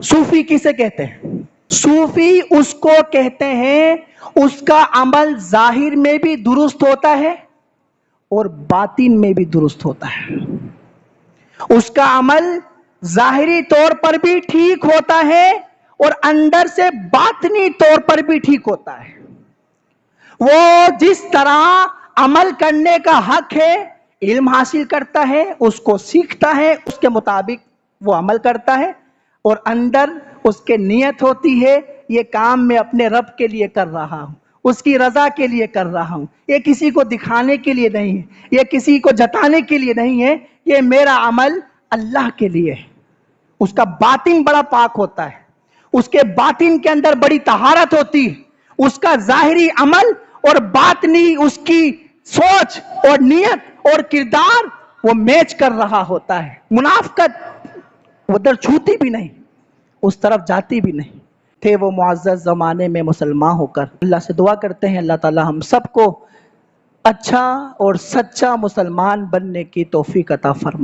सूफी किसे कहते हैं? सूफी उसको कहते हैं उसका अमल जाहिर में भी दुरुस्त होता है और बातिन में भी दुरुस्त होता है। उसका अमल जाहिरी तौर पर भी ठीक होता है और अंदर से बातिनी तौर पर भी ठीक होता है। वो जिस तरह अमल करने का हक है, इल्म हासिल करता है, उसको सीखता है, उसके मुताबिक वो अमल करता है और अंदर उसके नियत होती है ये काम मैं अपने रब के लिए कर रहा हूं, उसकी रजा के लिए कर रहा हूं, ये किसी को दिखाने के लिए नहीं है, ये किसी को जताने के लिए नहीं है, ये मेरा अमल अल्लाह के लिए है। उसका बातिन बड़ा पाक होता है, उसके बातिन के अंदर बड़ी तहारत होती है, उसका जाहिरी अमल और बातनी उसकी सोच और नियत और किरदार वो मैच कर रहा होता है। मुनाफिकत उधर छूती भी नहीं, उस तरफ जाती भी नहीं। थे वो मुअज़्ज़ज़ ज़माने में मुसलमान होकर। अल्लाह से दुआ करते हैं अल्लाह ताला हम सबको अच्छा और सच्चा मुसलमान बनने की तौफीक अता फरमाए।